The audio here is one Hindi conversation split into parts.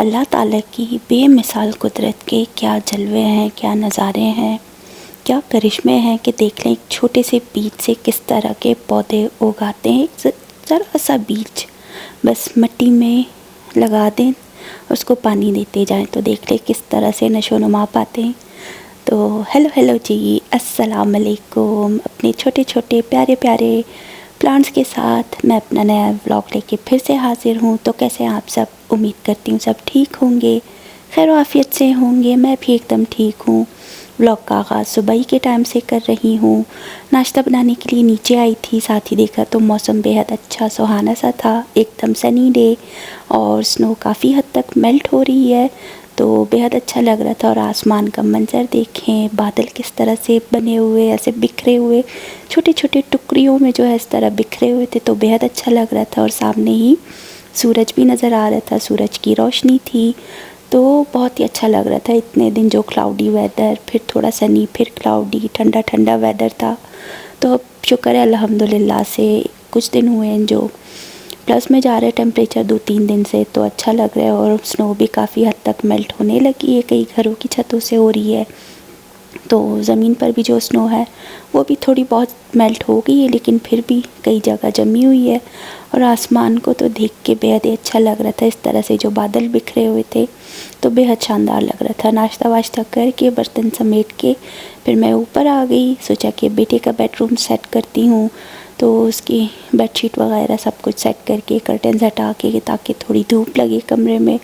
अल्लाह ताला की बेमिसाल कुदरत के क्या जलवे हैं, क्या नज़ारे हैं, क्या करिश्मे हैं कि देख लें एक छोटे से बीज से किस तरह के पौधे उगाते हैं। एक ज़रा सा बीज बस मिट्टी में लगा दें, उसको पानी देते जाएं तो देख लें किस तरह से नशोनुमा पाते हैं। तो हेलो जी, अस्सलाम वालेकुम। अपने छोटे छोटे प्यारे प्यारे प्लांट्स के साथ मैं अपना नया व्लॉग लेके फिर से हाज़िर हूँ। तो कैसे हैं आप सब? उम्मीद करती हूँ सब ठीक होंगे, खैर आफियत से होंगे। मैं भी एकदम ठीक हूँ। व्लॉग का आगाज़ सुबह ही के टाइम से कर रही हूँ। नाश्ता बनाने के लिए नीचे आई थी, साथ ही देखा तो मौसम बेहद अच्छा सुहाना सा था, एकदम सनी डे, और स्नो काफ़ी हद तक मेल्ट हो रही है तो बेहद अच्छा लग रहा था। और आसमान का मंज़र देखें, बादल किस तरह से बने हुए, ऐसे बिखरे हुए छोटे छोटे टुकड़ियों में जो है इस तरह बिखरे हुए थे, तो बेहद अच्छा लग रहा था। और सामने ही सूरज भी नज़र आ रहा था, सूरज की रोशनी थी, तो बहुत ही अच्छा लग रहा था। इतने दिन जो क्लाउडी वेदर, फिर थोड़ा सनी, फिर क्लाउडी, ठंडा ठंडा वेदर था, तो अब शुक्र है अल्हम्दुलिल्लाह से कुछ दिन हुए हैं जो प्लस में जा रहा है टेम्परेचर 2-3 दिन से, तो अच्छा लग रहा है। और स्नो भी काफ़ी हद तक मेल्ट होने लगी है, कई घरों की छतों से हो रही है, तो ज़मीन पर भी जो स्नो है वो भी थोड़ी बहुत मेल्ट हो गई है, लेकिन फिर भी कई जगह जमी हुई है। और आसमान को तो देख के बेहद ही अच्छा लग रहा था, इस तरह से जो बादल बिखरे हुए थे तो बेहद शानदार लग रहा था। नाश्ता वाश्ता करके बर्तन समेट के फिर मैं ऊपर आ गई, सोचा कि बेटे का बेडरूम सेट करती हूँ, तो उसकी बेडशीट वगैरह सब कुछ सेट करके कर्टन हटा के, ताकि थोड़ी धूप लगे कमरे में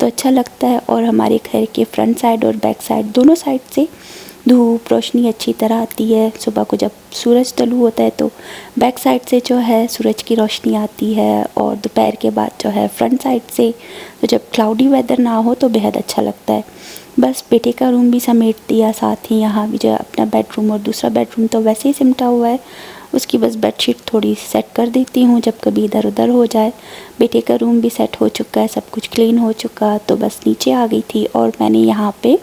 तो अच्छा लगता है। और हमारे घर के फ्रंट साइड और बैक साइड दोनों साइड से धूप रोशनी अच्छी तरह आती है। सुबह को जब सूरज तलू होता है तो बैक साइड से जो है सूरज की रोशनी आती है, और दोपहर के बाद जो है फ्रंट साइड से। तो जब क्लाउडी वेदर ना हो तो बेहद अच्छा लगता है। बस बेटे का रूम भी समेट दिया, साथ ही यहाँ भी जो है अपना बेडरूम, और दूसरा बेडरूम तो वैसे ही सिमटा हुआ है, उसकी बस बेडशीट थोड़ी सेट कर देती हूँ जब कभी इधर उधर हो जाए। बेटे का रूम भी सेट हो चुका है, सब कुछ क्लीन हो चुका, तो बस नीचे आ गई थी। और मैंने यहाँ पे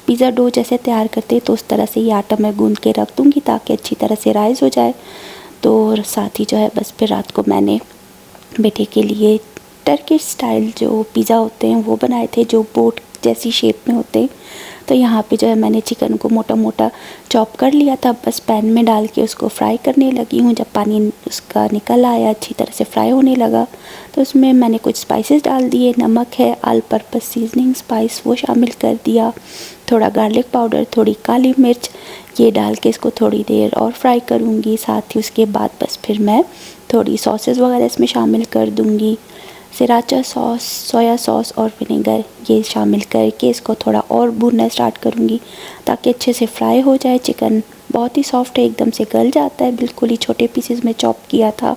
पिज़्ज़ा डो जैसे तैयार करते तो उस तरह से ये आटा मैं गूंद के रख दूँगी ताकि अच्छी तरह से राइज़ हो जाए। तो साथ ही जो है बस फिर रात को मैंने बेटे के लिए टर्किश स्टाइल जो पिज़्ज़ा होते हैं वो बनाए थे, जो बोट जैसी शेप में होते हैं। तो यहाँ पे जो है मैंने चिकन को मोटा मोटा चॉप कर लिया था, बस पैन में डाल के उसको फ्राई करने लगी हूँ। जब पानी उसका निकल आया, अच्छी तरह से फ्राई होने लगा, तो उसमें मैंने कुछ स्पाइसेस डाल दिए। नमक है, ऑल पर्पस सीजनिंग स्पाइस वो शामिल कर दिया, थोड़ा गार्लिक पाउडर, थोड़ी काली मिर्च, ये डाल के इसको थोड़ी देर और फ्राई करूँगी। साथ ही उसके बाद बस फिर मैं थोड़ी सॉसेस वगैरह इसमें शामिल कर दूँगी, सिराचा सॉस, सोया सॉस और विनेगर, ये शामिल करके इसको थोड़ा और भूनना स्टार्ट करूँगी ताकि अच्छे से फ्राई हो जाए। चिकन बहुत ही सॉफ्ट है, एकदम से गल जाता है, बिल्कुल ही छोटे पीसेस में चॉप किया था।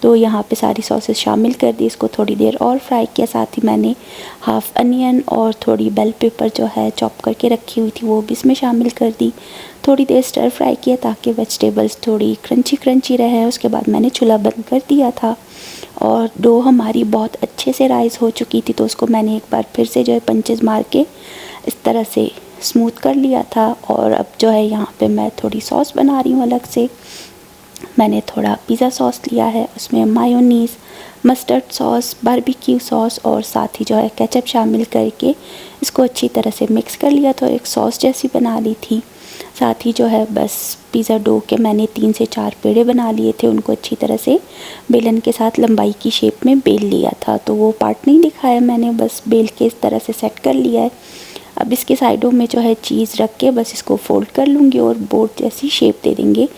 तो यहाँ पे सारी सॉसेस शामिल कर दी, इसको थोड़ी देर और फ्राई किया। साथ ही मैंने हाफ़ अनियन और थोड़ी बेल पेपर जो है चॉप करके रखी हुई थी वो भी इसमें शामिल कर दी। थोड़ी देर स्टर फ्राई किया ताकि वेजिटेबल्स थोड़ी क्रंची क्रंची रहे। उसके बाद मैंने चूल्हा बंद कर दिया था, और डो हमारी बहुत अच्छे से राइज़ हो चुकी थी, तो उसको मैंने एक बार फिर से जो है पंचेस मार के इस तरह से स्मूथ कर लिया था। और अब जो है यहाँ पे मैं थोड़ी सॉस बना रही हूँ अलग से। मैंने थोड़ा पिज़्ज़ा सॉस लिया है, उसमें mayonnaise, mustard sauce, barbecue sauce और साथ ही जो है केचप शामिल करके इसको अच्छी तरह से मिक्स कर लिया, तो एक सॉस जैसी बना ली थी। साथ ही जो है बस पिज़्ज़ा डो के मैंने 3 से 4 पेड़े बना लिए थे, उनको अच्छी तरह से बेलन के साथ लंबाई की शेप में बेल लिया था, तो वो पार्ट नहीं दिखाया मैंने, बस बेल के इस तरह से सेट कर लिया है। अब इसके साइडों में जो है चीज़ रख के बस इसको फोल्ड कर लूँगी और बोर्ड जैसी शेप दे देंगे,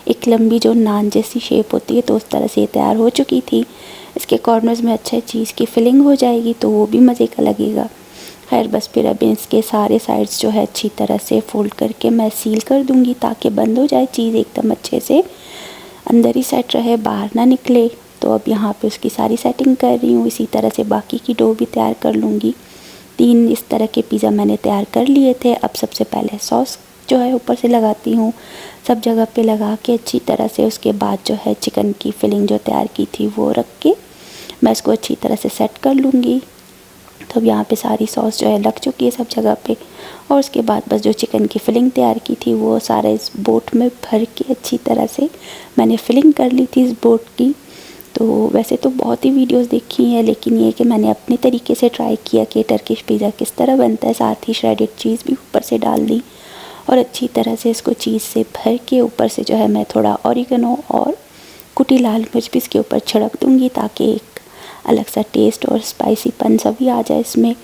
एक लंबी जो नान जैसी शेप होती है, तो उस तरह से ये तैयार हो चुकी थी। इसके कॉर्नर्स में अच्छा चीज़ की फिलिंग हो जाएगी तो वो भी मज़े का लगेगा। खैर बस फिर अब इसके सारे साइड्स जो है अच्छी तरह से फ़ोल्ड करके मैं सील कर दूँगी ताकि बंद हो जाए चीज़ एकदम अच्छे से, अंदर ही सेट रहे, बाहर ना निकले। तो अब यहाँ पे उसकी सारी सेटिंग कर रही हूँ, इसी तरह से बाकी की डो भी तैयार कर लूँगी। 3 इस तरह के पिज़्ज़ा मैंने तैयार कर लिए थे। अब सबसे पहले सॉस जो है ऊपर से लगाती हूँ, सब जगह पे लगा के अच्छी तरह से। उसके बाद जो है चिकन की फिलिंग जो तैयार की थी वो रख के मैं इसको अच्छी तरह से सेट कर लूँगी। तो अब यहाँ पे सारी सॉस जो है लग चुकी है सब जगह पे, और उसके बाद बस जो चिकन की फिलिंग तैयार की थी वो सारे इस बोट में भर के अच्छी तरह से मैंने फिलिंग कर ली थी इस बोट की। तो वैसे तो बहुत ही वीडियोस देखी हैं, लेकिन ये कि मैंने अपने तरीके से ट्राई किया कि टर्किश पिज़्ज़ा किस तरह बनता है। साथ ही श्रेडेड चीज़ भी ऊपर से डाल दी और अच्छी तरह से इसको चीज़ से भर के ऊपर से जो है मैं थोड़ा ऑरिगेनो और कुटी लाल मिर्च भी इसके ऊपर छिड़क दूँगी, ताकि एक अलग सा टेस्ट और स्पाइसीपन सा भी आ जाए इसमें।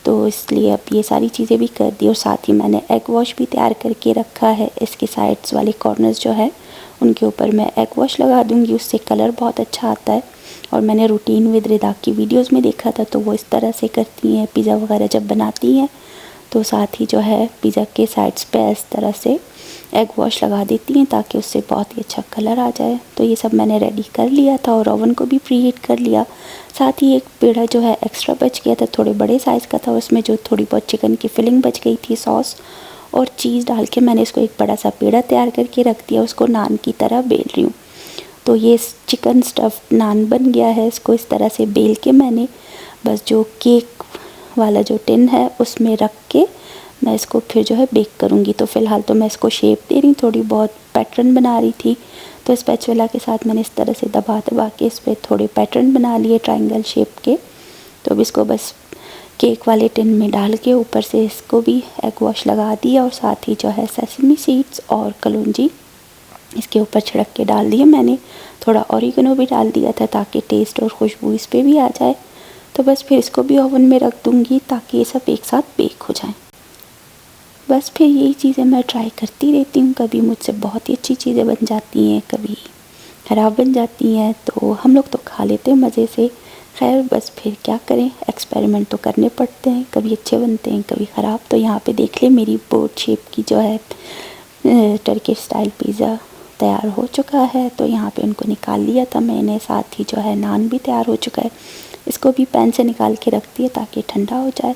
तो इसलिए अब ये सारी चीज़ें भी कर दी और साथ ही मैंने एग वॉश भी तैयार करके रखा है। इसके साइड्स वाले कॉर्नर्स जो है उनके ऊपर मैं एग वॉश लगा दूँगी, उससे कलर बहुत अच्छा आता है। और मैंने रूटीन विद रिदा की वीडियोस में देखा था, तो वो इस तरह से करती हैं पिज़्ज़ा वगैरह जब बनाती हैं, तो साथ ही जो है पिज़्ज़ा के साइड्स पे इस तरह से एग वॉश लगा देती हैं ताकि उससे बहुत ही अच्छा कलर आ जाए। तो ये सब मैंने रेडी कर लिया था और ओवन को भी प्री हीट कर लिया। साथ ही एक पेड़ा जो है एक्स्ट्रा बच गया था, थोड़े बड़े साइज़ का था, उसमें जो थोड़ी बहुत चिकन की फिलिंग बच गई थी, सॉस और चीज़ डाल के मैंने इसको एक बड़ा सा पेड़ा तैयार करके रख दिया। उसको नान की तरह बेल रही हूँ। तो ये चिकन स्टफ़ नान बन गया है। इसको इस तरह से बेल के मैंने बस जो केक वाला जो टिन है उसमें रख के मैं इसको फिर जो है बेक करूँगी। तो फ़िलहाल तो मैं इसको शेप दे रही, थोड़ी बहुत पैटर्न बना रही थी। तो स्पैचुला के साथ मैंने इस तरह से दबा दबा के इस पर थोड़े पैटर्न बना लिए ट्रायंगल शेप के। तो अब इसको बस केक वाले टिन में डाल के ऊपर से इसको भी एग वॉश लगा दिया और साथ ही जो है सेसमी सीड्स और कलौंजी इसके ऊपर छिड़क के डाल दिए। मैंने थोड़ा ऑरिगेनो भी डाल दिया था ताकि टेस्ट और खुशबू इस पर भी आ जाए। तो बस फिर इसको भी ओवन में रख दूँगी ताकि ये सब एक साथ बेक हो जाए। बस फिर यही चीज़ें मैं ट्राई करती रहती हूँ। कभी मुझसे बहुत ही अच्छी चीज़ें बन जाती हैं, कभी ख़राब बन जाती हैं, तो हम लोग तो खा लेते हैं मज़े से। खैर बस फिर क्या करें, एक्सपेरिमेंट तो करने पड़ते हैं, कभी अच्छे बनते हैं कभी ख़राब। तो यहाँ पे देख ले मेरी बोट शेप की जो है टर्किश स्टाइल पिज़्ज़ा तैयार हो चुका है। तो यहाँ पे उनको निकाल लिया था मैंने। साथ ही जो है नान भी तैयार हो चुका है। इसको भी पैन से निकाल के रख दिया ताकि ठंडा हो जाए।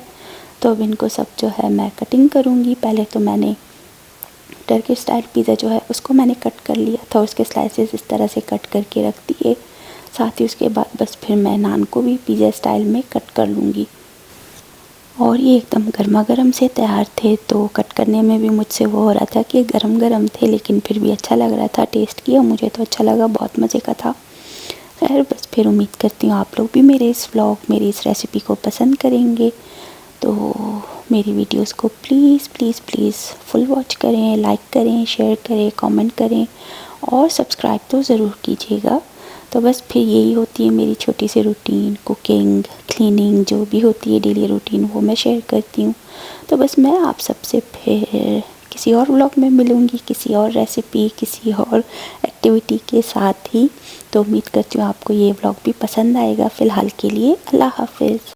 तो अब इनको सब जो है मैं कटिंग करूँगी। पहले तो मैंने टर्किश स्टाइल पिज़्ज़ा जो है उसको मैंने कट कर लिया था, उसके स्लाइसेस इस तरह से कट करके रख दिए। साथ ही उसके बाद बस फिर मैं नान को भी पिज़्ज़ा स्टाइल में कट कर लूँगी। और ये एकदम गर्मा गर्म से तैयार थे, तो कट करने में भी मुझसे वो हो रहा था कि गरम गरम थे, लेकिन फिर भी अच्छा लग रहा था। टेस्ट किया, मुझे तो अच्छा लगा, बहुत मज़े का था। खैर बस फिर उम्मीद करती हूँ आप लोग भी मेरे इस व्लॉग, मेरी इस रेसिपी को पसंद करेंगे। तो मेरी वीडियोस को please please please full watch करें, लाइक करें, शेयर करें, कमेंट करें और सब्सक्राइब तो ज़रूर कीजिएगा। तो बस फिर यही होती है मेरी छोटी सी रूटीन, कुकिंग, क्लीनिंग, जो भी होती है डेली रूटीन वो मैं शेयर करती हूँ। तो बस मैं आप सबसे फिर किसी और व्लॉग में मिलूँगी, किसी और रेसिपी, किसी और एक्टिविटी के साथ ही। तो उम्मीद करती हूँ आपको ये व्लॉग भी पसंद आएगा। फ़िलहाल के लिए अल्लाह हाफ़िज़।